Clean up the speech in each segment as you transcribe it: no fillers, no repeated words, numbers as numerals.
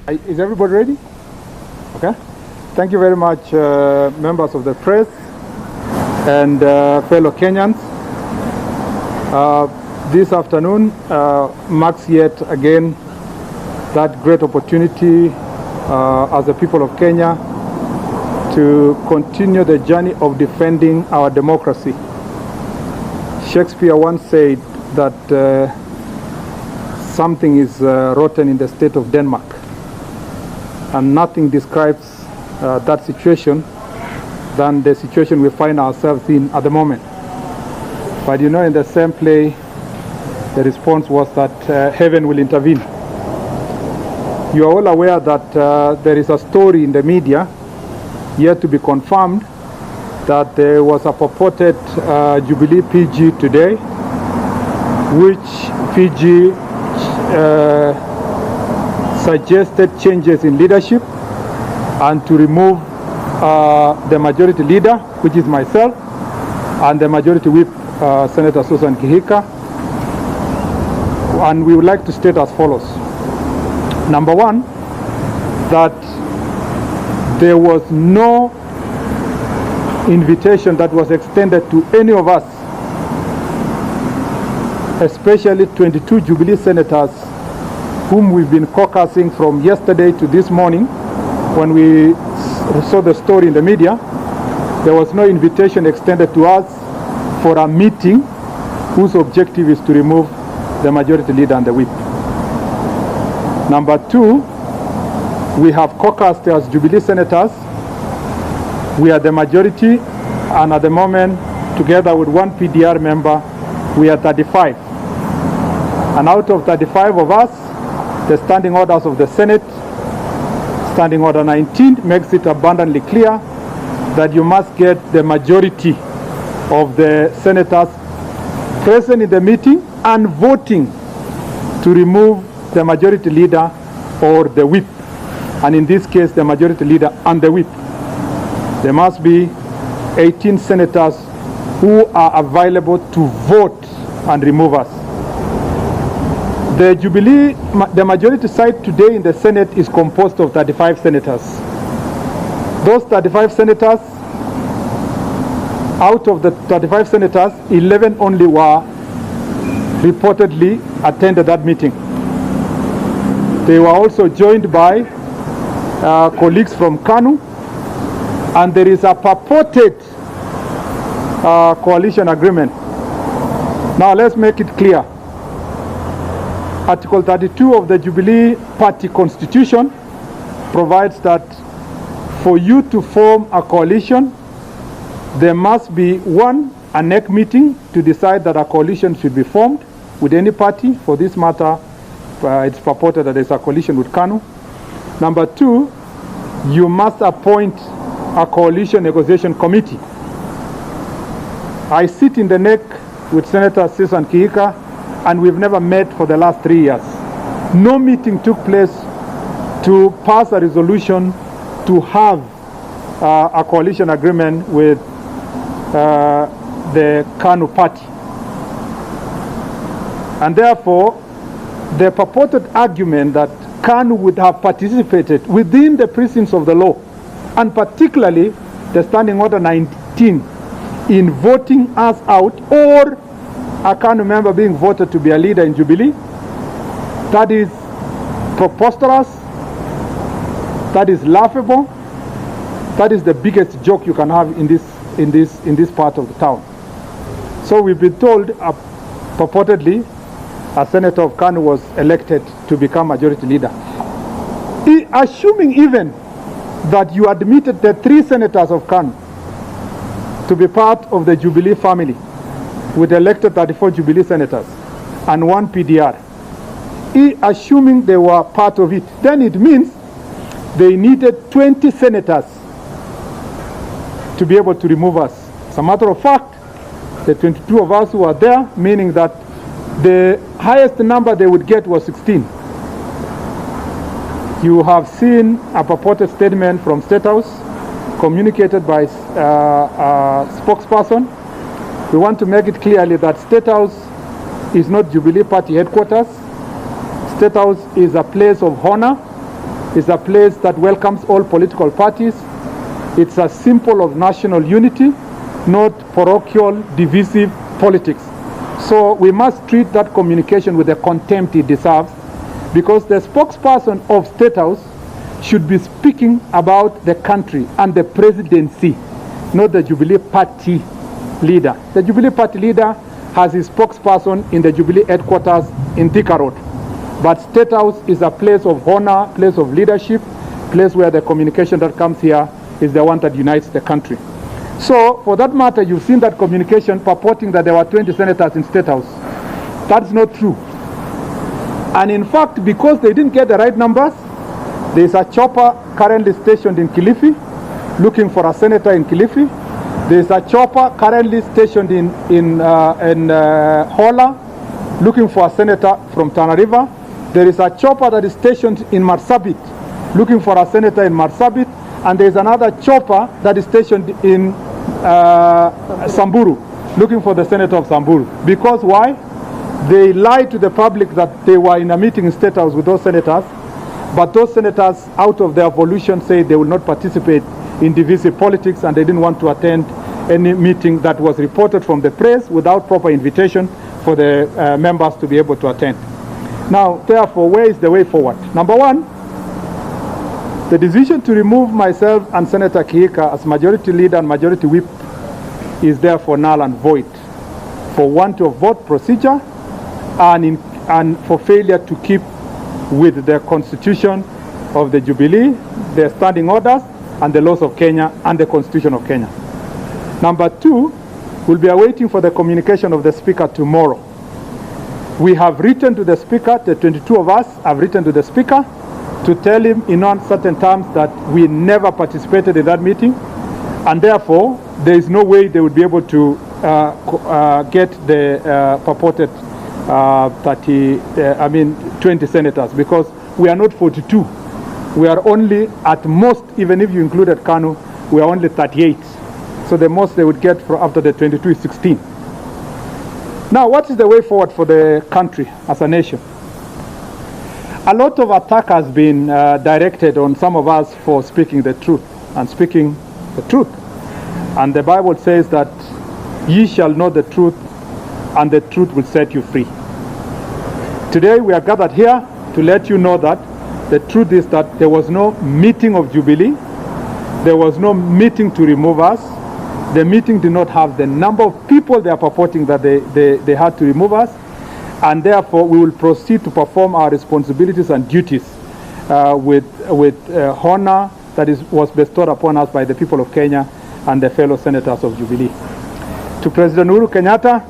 Is everybody ready? Okay. Thank you very much, members of the press and fellow Kenyans. This afternoon marks yet again that great opportunity as the people of Kenya to continue the journey of defending our democracy. Shakespeare once said that something is rotten in the state of Denmark, and nothing describes that situation than the situation we find ourselves in at the moment. But you know, in the same play, the response was that heaven will intervene. You are all aware that there is a story in the media, yet to be confirmed, that there was a purported Jubilee PG today, which PG suggested changes in leadership and to remove the majority leader, which is myself, and the majority whip, Senator Susan Kihika. And we would like to state as follows. Number one, that there was no invitation that was extended to any of us, especially 22 Jubilee senators whom we've been caucusing from yesterday to this morning. When we saw the story in the media, there was no invitation extended to us for a meeting whose objective is to remove the majority leader and the whip. Number two, we have caucused as Jubilee senators. We are the majority, and at the moment, together with one PDR member, we are 35. And out of 35 of us, the standing orders of the Senate, Standing Order 19, makes it abundantly clear that you must get the majority of the senators present in the meeting and voting to remove the majority leader or the whip. And in this case, the majority leader and the whip. There must be 18 senators who are available to vote and remove us. The Jubilee, the majority side today in the Senate is composed of 35 senators. Those 35 senators, out of the 35 senators, 11 only were reportedly attended that meeting. They were also joined by colleagues from KANU, and there is a purported coalition agreement. Now let's make it clear. Article 32 of the Jubilee Party Constitution provides that for you to form a coalition, there must be one, a NEC meeting to decide that a coalition should be formed with any party. For this matter, it's purported that there's a coalition with KANU. Number two, you must appoint a coalition negotiation committee. I sit in the NEC with Senator Susan Kihika, and we've never met for the last 3 years. No meeting took place to pass a resolution to have a coalition agreement with the KANU party. And therefore, the purported argument that KANU would have participated within the precincts of the law, and particularly the Standing Order 19, in voting us out, or a KANU member being voted to be a leader in Jubilee, that is preposterous, that is laughable, that is the biggest joke you can have in this part of the town. So we've been told, purportedly, a senator of KANU was elected to become majority leader. Assuming even that you admitted the 3 senators of KANU to be part of the Jubilee family, with elected 34 Jubilee senators and 1 PDR, assuming they were part of it, then it means they needed 20 senators to be able to remove us. As a matter of fact, the 22 of us who are there, meaning that the highest number they would get was 16. You have seen a purported statement from State House communicated by a spokesperson. We want to make it clearly that State House is not Jubilee Party headquarters. State House is a place of honor It's a place that welcomes all political parties. It's a symbol of national unity, not parochial, divisive politics. So we must treat that communication with the contempt it deserves, because the spokesperson of State House should be speaking about the country and the presidency, not the Jubilee Party leader. The Jubilee Party leader has his spokesperson in the Jubilee headquarters in Thika Road. But State House is a place of honor, place of leadership, place where the communication that comes here is the one that unites the country. So, for that matter, you've seen that communication purporting that there were 20 senators in State House. That's not true. And in fact, because they didn't get the right numbers, there is a chopper currently stationed in Kilifi, looking for a senator in Kilifi. There is a chopper currently stationed in Hola, looking for a senator from Tana River. There is a chopper that is stationed in Marsabit, looking for a senator in Marsabit. And there is another chopper that is stationed in Samburu, looking for the senator of Samburu. Because why? They lied to the public that they were in a meeting in State House with those senators, but those senators, out of their volition, say they will not participate in divisive politics, and they didn't want to attend any meeting that was reported from the press without proper invitation for the members to be able to attend. Now, therefore, where is the way forward? Number one, the decision to remove myself and Senator Kiika as majority leader and majority whip is therefore null and void for want of vote procedure and for failure to keep with the constitution of the Jubilee, the standing orders, and the laws of Kenya and the constitution of Kenya. Number two, we'll be awaiting for the communication of the Speaker tomorrow. We have written to the Speaker, the 22 of us have written to the Speaker to tell him in uncertain terms that we never participated in that meeting, and therefore there is no way they would be able to get the purported 20 senators, because we are not 42. We are only, at most, even if you included Kanu, we are only 38. So the most they would get after the 22 is 16. Now, what is the way forward for the country as a nation? A lot of attack has been directed on some of us for speaking the truth and speaking the truth. And the Bible says that ye shall know the truth, and the truth will set you free. Today we are gathered here to let you know that the truth is that there was no meeting of Jubilee. There was no meeting to remove us. The meeting did not have the number of people they are purporting that they had to remove us. And therefore we will proceed to perform our responsibilities and duties with honor that was bestowed upon us by the people of Kenya and the fellow senators of Jubilee. To President Uhuru Kenyatta,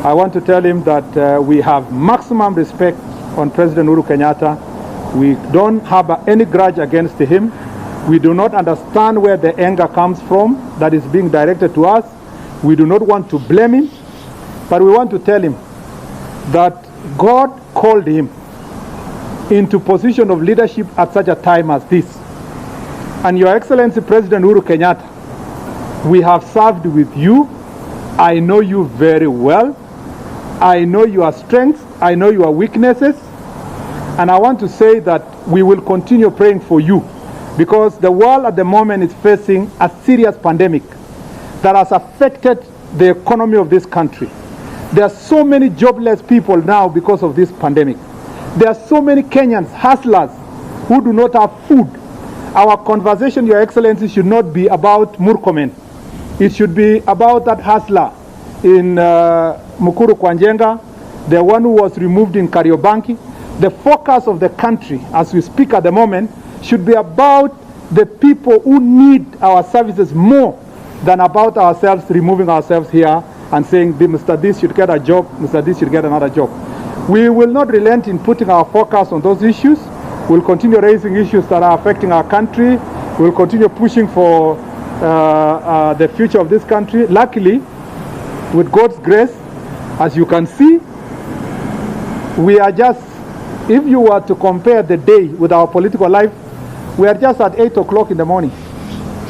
I want to tell him that we have maximum respect on President Uhuru Kenyatta. We don't have any grudge against him. We do not understand where the anger comes from that is being directed to us. We do not want to blame him, but we want to tell him that God called him into position of leadership at such a time as this. And Your Excellency President Uhuru Kenyatta, we have served with you. I know you very well. I know your strengths. I know your weaknesses. And I want to say that we will continue praying for you, because the world at the moment is facing a serious pandemic that has affected the economy of this country. There are so many jobless people now because of this pandemic. There are so many Kenyans, hustlers, who do not have food. Our conversation, Your Excellency, should not be about Murkomen. It should be about that hustler in Mukuru Kwanza, the one who was removed in Kariobanki. The focus of the country, as we speak at the moment, should be about the people who need our services more than about ourselves, removing ourselves here and saying, Mr. This should get a job, Mr. This should get another job. We will not relent in putting our focus on those issues. We'll continue raising issues that are affecting our country. We'll continue pushing for the future of this country. Luckily, with God's grace, as you can see, we are just, if you were to compare the day with our political life, we are just at 8 o'clock in the morning.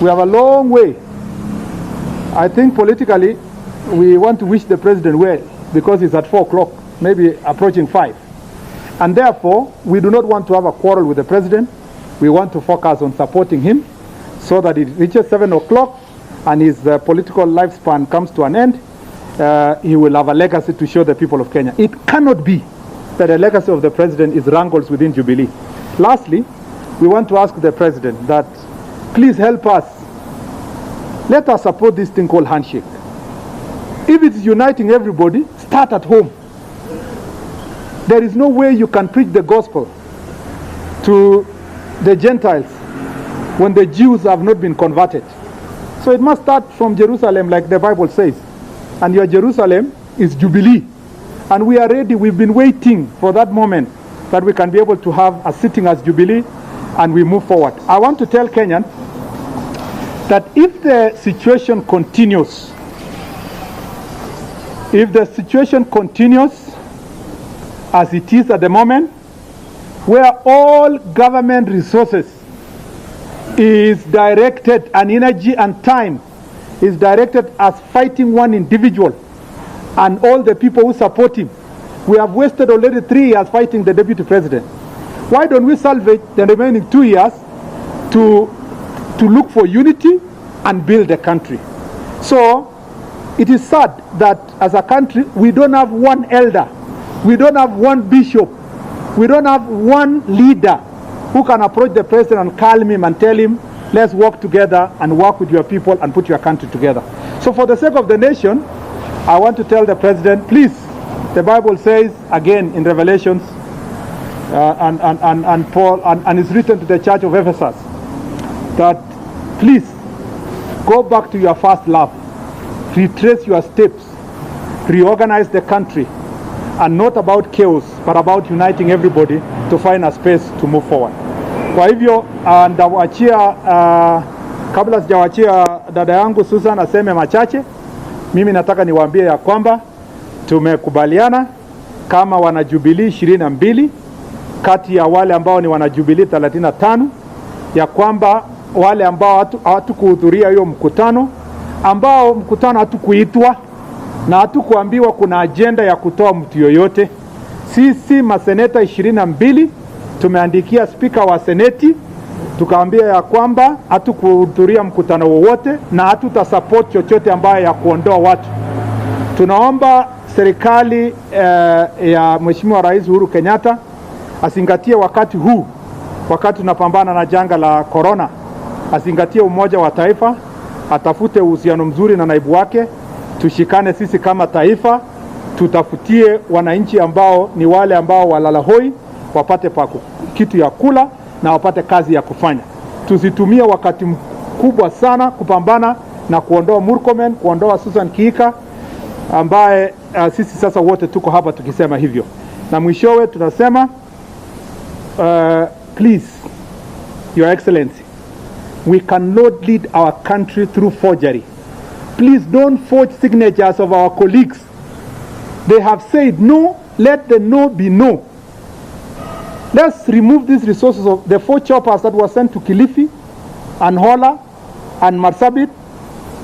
We have a long way. I think politically, we want to wish the president well, because it's at 4 o'clock, maybe approaching 5. And therefore, we do not want to have a quarrel with the president. We want to focus on supporting him so that it reaches 7 o'clock and his political lifespan comes to an end. He will have a legacy to show the people of Kenya. It cannot be that the legacy of the president is wrangles within Jubilee. Lastly, we want to ask the president that please help us. Let us support this thing called handshake. If it's uniting everybody, start at home. There is no way you can preach the gospel to the Gentiles when the Jews have not been converted. So it must start from Jerusalem, like the Bible says. And your Jerusalem is Jubilee. And we are ready. We've been waiting for that moment that we can be able to have a sitting as Jubilee and we move forward. I want to tell Kenyans that if the situation continues, as it is at the moment, where all government resources is directed, and energy and time is directed as fighting one individual and all the people who support him. We have wasted already 3 years fighting the deputy president. Why don't we salvage the remaining 2 years to look for unity and build the country? So it is sad that as a country we don't have one elder, we don't have one bishop, we don't have one leader who can approach the president and calm him and tell him, let's work together and work with your people and put your country together. So for the sake of the nation, I want to tell the president, please, the Bible says again in Revelations, and Paul, and it's written to the church of Ephesus, that please go back to your first love, retrace your steps, reorganize the country, and not about chaos, but about uniting everybody to find a space to move forward. Kwa hivyo ndawachia kabla sijawachia dada yangu Susan aseme machache, mimi nataka niwaambie ya kwamba tumekubaliana kama wanajubilee 22 kati ya wale ambao ni wanajubilee 35 ya kwamba wale ambao hatukuhudhuria hiyo mkutano, ambao mkutano hatukuitwa na hatukuambiwa kuna agenda ya kutoa mtu yoyote, sisi maseneta 22 tumeandikia spika wa Seneti tukaambia ya kwamba hatukuhudhuria mkutano wowote na hatutasupport chochote ambaye ya kuondoa watu. Tunaomba serikali ya Mheshimiwa Rais Uhuru Kenyatta azingatie wakati huu, wakati tunapambana na janga la corona, azingatie umoja wa taifa, atafute uhusiano mzuri na naibu wake, tushikane sisi kama taifa, tutafutie wananchi ambao ni wale ambao walala hoi wapate kitu ya kula na wapate kazi ya kufanya. Tusitumie wakati mkubwa sana kupambana na kuondoa Murkomen, kuondoa Susan Kihika ambaye sisi sasa wote tuko hapa tukisema hivyo. Na mwishowe tunasema please, Your Excellency, we cannot lead our country through forgery. Please don't forge signatures of our colleagues. They have said no, let the no be no. Let's remove these resources of the 4 choppers that were sent to Kilifi and Hola and Marsabit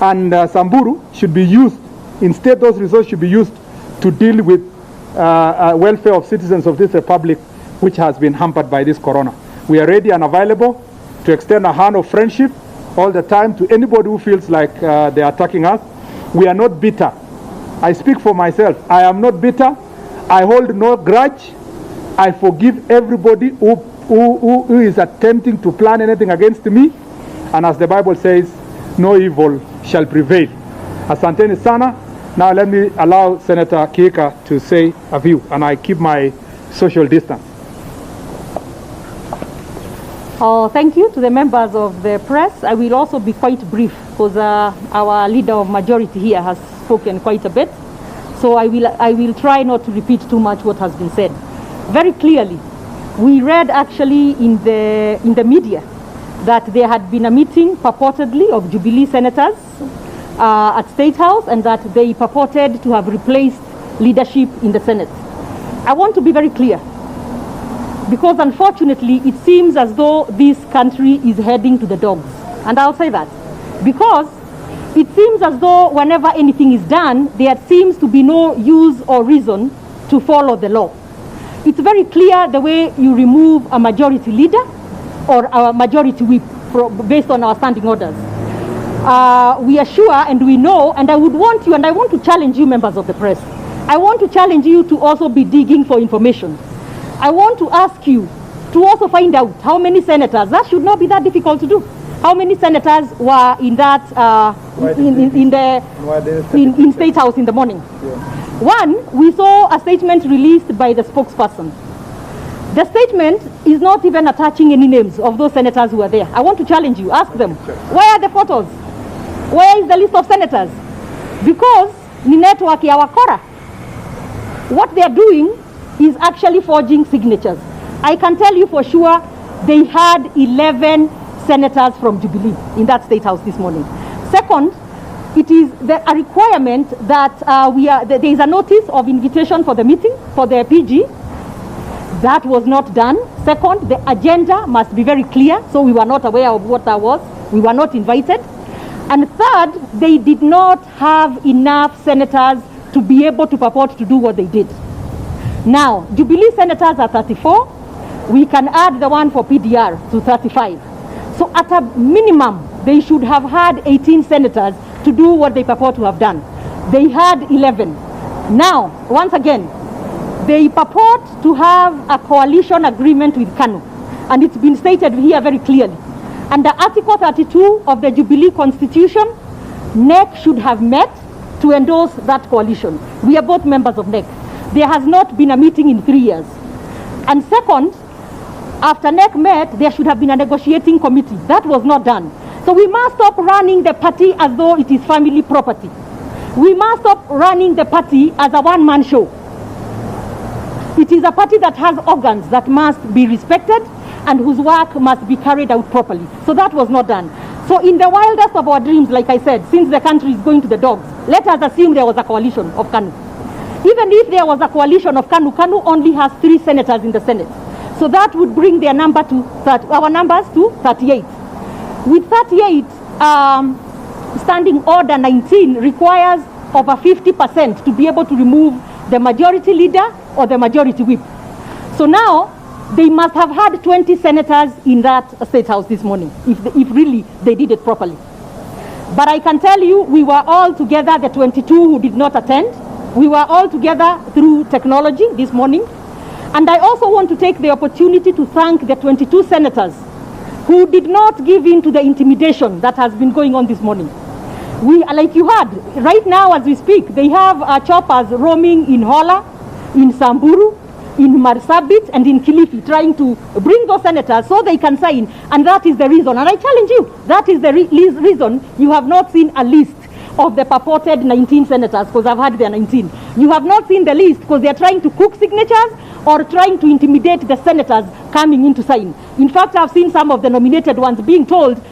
and Samburu should be used. Instead, those resources should be used to deal with welfare of citizens of this republic, which has been hampered by this corona. We are ready and available to extend a hand of friendship all the time to anybody who feels like they are attacking us. We are not bitter. I speak for myself. I am not bitter. I hold no grudge. I forgive everybody who is attempting to plan anything against me. And as the Bible says, no evil shall prevail. Asanteni sana. Now let me allow Senator Kihika to say a few, and I keep my social distance. Thank you to the members of the press. I will also be quite brief because our leader of majority here has spoken quite a bit. So I will try not to repeat too much what has been said. Very clearly, we read actually in the media that there had been a meeting purportedly of Jubilee senators at State House and that they purported to have replaced leadership in the Senate. I want to be very clear, because unfortunately it seems as though this country is heading to the dogs. And I'll say that because it seems as though whenever anything is done, there seems to be no use or reason to follow the law. It's very clear the way you remove a majority leader, or our majority whip based on our standing orders. We are sure and we know, and I would want you, and I want to challenge you, members of the press. I want to challenge you to also be digging for information. I want to ask you to also find out how many senators, that should not be that difficult to do, how many senators were in that, in State House in the morning. Yeah. One, we saw a statement released by the spokesperson. The statement is not even attaching any names of those senators who are there. I want to challenge you, ask them, where are the photos? Where is the list of senators? Because ni network ya wakora. What they are doing is actually forging signatures. I can tell you for sure they had 11 senators from Jubilee in that State House this morning. Second, it is a requirement that there is a notice of invitation for the meeting, for the PG. That was not done. Second, the agenda must be very clear, so we were not aware of what that was. We were not invited. And third, they did not have enough senators to be able to purport to do what they did. Now, Jubilee senators are 34. We can add the one for PDR to 35. So at a minimum, they should have had 18 senators to do what they purport to have done. They had 11. Now, once again, they purport to have a coalition agreement with KANU. And it's been stated here very clearly. Under Article 32 of the Jubilee Constitution, NEC should have met to endorse that coalition. We are both members of NEC. There has not been a meeting in 3 years. And second, after NEC met, there should have been a negotiating committee. That was not done. So we must stop running the party as though it is family property. We must stop running the party as a one-man show. It is a party that has organs that must be respected and whose work must be carried out properly. So that was not done. So in the wildest of our dreams, like I said, since the country is going to the dogs, let us assume there was a coalition of KANU. Even if there was a coalition of KANU, KANU only has 3 senators in the Senate. So that would bring their number to our numbers to 38. With 38, Standing Order 19 requires over 50% to be able to remove the majority leader or the majority whip. So now, they must have had 20 senators in that State House this morning, if really they did it properly. But I can tell you, we were all together, the 22 who did not attend. We were all together through technology this morning. And I also want to take the opportunity to thank the 22 senators who did not give in to the intimidation that has been going on this morning. We, like you heard, right now as we speak, they have choppers roaming in Hola, in Samburu, in Marsabit, and in Kilifi, trying to bring those senators so they can sign. And that is the reason. And I challenge you, that is the reason you have not seen a list of the purported 19 senators, because I've had their 19. You have not seen the list because they're trying to cook signatures or trying to intimidate the senators coming in to sign. In fact, I've seen some of the nominated ones being told